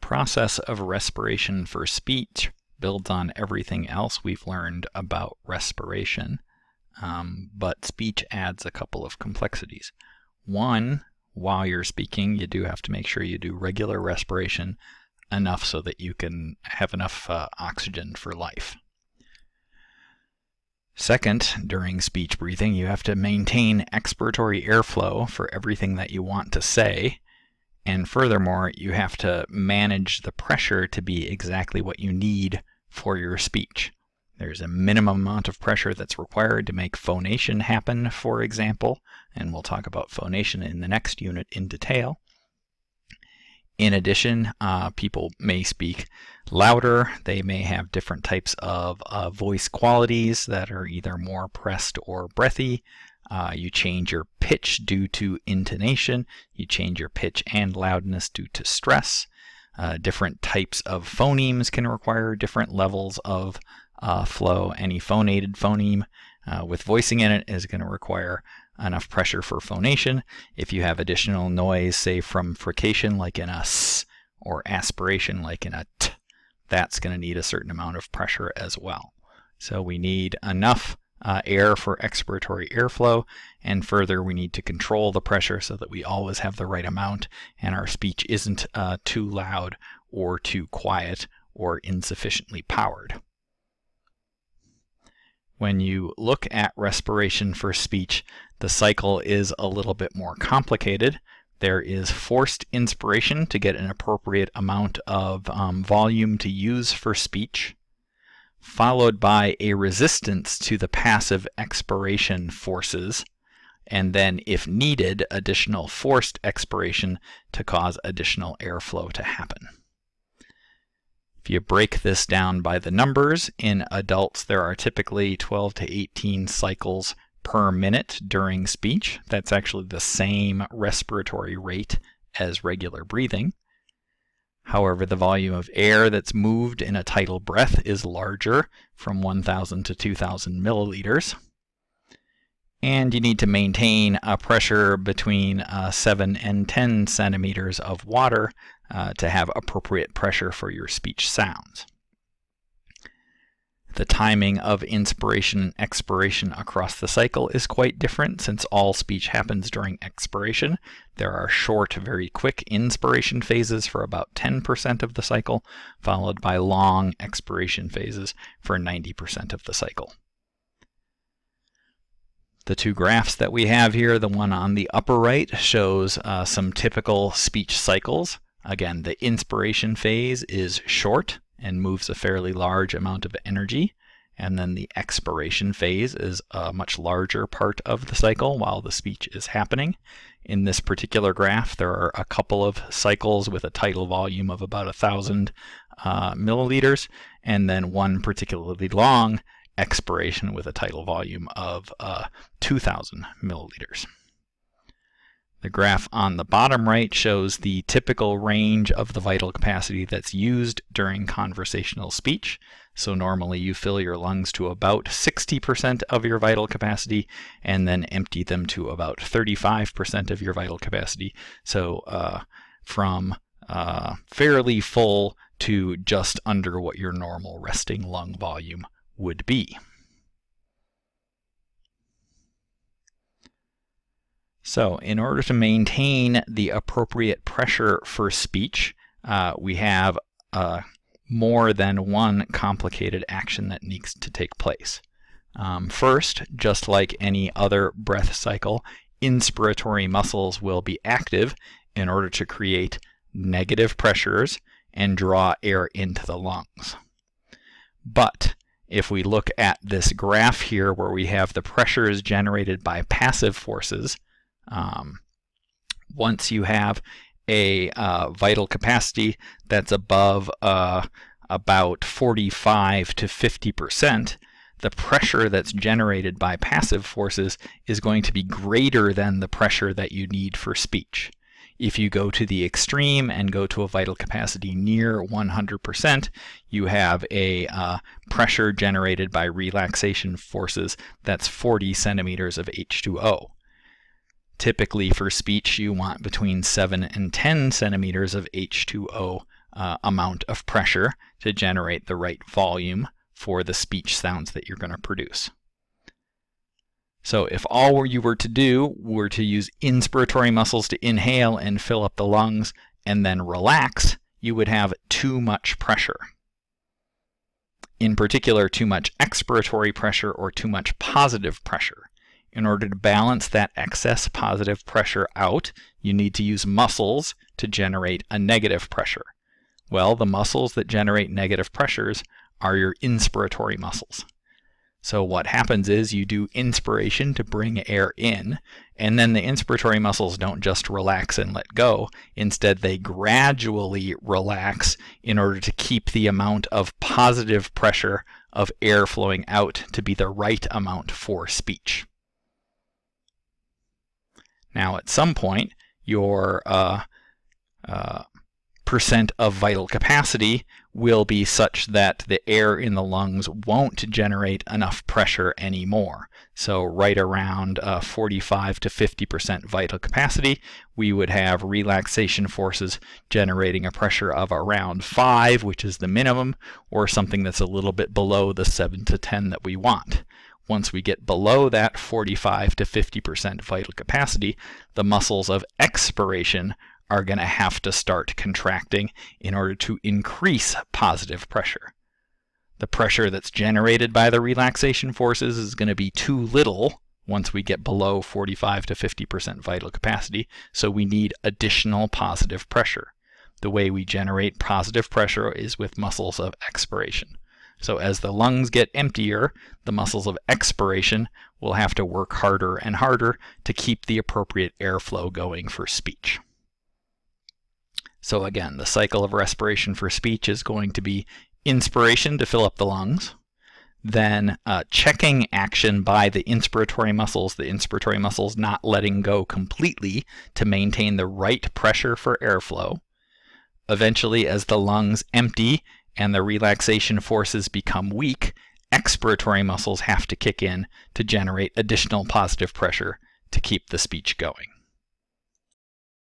process of respiration for speech builds on everything else we've learned about respiration, but speech adds a couple of complexities. One, while you're speaking, you do have to make sure you do regular respiration enough so that you can have enough oxygen for life. Second, during speech breathing, you have to maintain expiratory airflow for everything that you want to say. And furthermore, you have to manage the pressure to be exactly what you need for your speech. There's a minimum amount of pressure that's required to make phonation happen, for example, and we'll talk about phonation in the next unit in detail. In addition, people may speak louder. They may have different types of voice qualities that are either more pressed or breathy. You change your pitch due to intonation. You change your pitch and loudness due to stress. Different types of phonemes can require different levels of flow. Any phonated phoneme with voicing in it is going to require enough pressure for phonation. If you have additional noise, say from frication like in a s, or aspiration like in a t, that's going to need a certain amount of pressure as well. So we need enough air for expiratory airflow, and further we need to control the pressure so that we always have the right amount and our speech isn't too loud or too quiet or insufficiently powered. When you look at respiration for speech, the cycle is a little bit more complicated. There is forced inspiration to get an appropriate amount of volume to use for speech, followed by a resistance to the passive expiration forces, and then, if needed, additional forced expiration to cause additional airflow to happen. If you break this down by the numbers, in adults there are typically 12 to 18 cycles per minute during speech. That's actually the same respiratory rate as regular breathing. However, the volume of air that's moved in a tidal breath is larger, from 1,000 to 2,000 milliliters. And you need to maintain a pressure between 7 and 10 centimeters of water to have appropriate pressure for your speech sounds. The timing of inspiration and expiration across the cycle is quite different, since all speech happens during expiration. There are short, very quick inspiration phases for about 10% of the cycle, followed by long expiration phases for 90% of the cycle. The two graphs that we have here, the one on the upper right shows some typical speech cycles. Again, the inspiration phase is short and moves a fairly large amount of energy, and then the expiration phase is a much larger part of the cycle while the speech is happening. In this particular graph, there are a couple of cycles with a tidal volume of about 1,000 milliliters, and then one particularly long expiration with a tidal volume of 2,000 milliliters. The graph on the bottom right shows the typical range of the vital capacity that's used during conversational speech. So normally you fill your lungs to about 60% of your vital capacity and then empty them to about 35% of your vital capacity. So from fairly full to just under what your normal resting lung volume would be. So in order to maintain the appropriate pressure for speech, we have more than one complicated action that needs to take place. First, just like any other breath cycle, inspiratory muscles will be active in order to create negative pressures and draw air into the lungs. But if we look at this graph here where we have the pressures generated by passive forces, once you have a vital capacity that's above about 45 to 50%, the pressure that's generated by passive forces is going to be greater than the pressure that you need for speech. If you go to the extreme and go to a vital capacity near 100%, you have a pressure generated by relaxation forces that's 40 centimeters of H2O. Typically for speech, you want between 7 and 10 centimeters of H2O amount of pressure to generate the right volume for the speech sounds that you're going to produce. So if all you were to do were to use inspiratory muscles to inhale and fill up the lungs and then relax, you would have too much pressure. In particular, too much expiratory pressure or too much positive pressure. In order to balance that excess positive pressure out, you need to use muscles to generate a negative pressure. Well, the muscles that generate negative pressures are your inspiratory muscles. So what happens is you do inspiration to bring air in, and then the inspiratory muscles don't just relax and let go. Instead, they gradually relax in order to keep the amount of positive pressure of air flowing out to be the right amount for speech. Now, at some point, your percent of vital capacity will be such that the air in the lungs won't generate enough pressure anymore. So right around 45 to 50% vital capacity, we would have relaxation forces generating a pressure of around 5, which is the minimum, or something that's a little bit below the 7 to 10 that we want. Once we get below that 45 to 50% vital capacity, the muscles of expiration are going to have to start contracting in order to increase positive pressure. The pressure that's generated by the relaxation forces is going to be too little once we get below 45 to 50% vital capacity, so we need additional positive pressure. The way we generate positive pressure is with muscles of expiration. So as the lungs get emptier, the muscles of expiration will have to work harder and harder to keep the appropriate airflow going for speech. So again, the cycle of respiration for speech is going to be inspiration to fill up the lungs, then checking action by the inspiratory muscles not letting go completely to maintain the right pressure for airflow. Eventually, as the lungs empty and the relaxation forces become weak, expiratory muscles have to kick in to generate additional positive pressure to keep the speech going.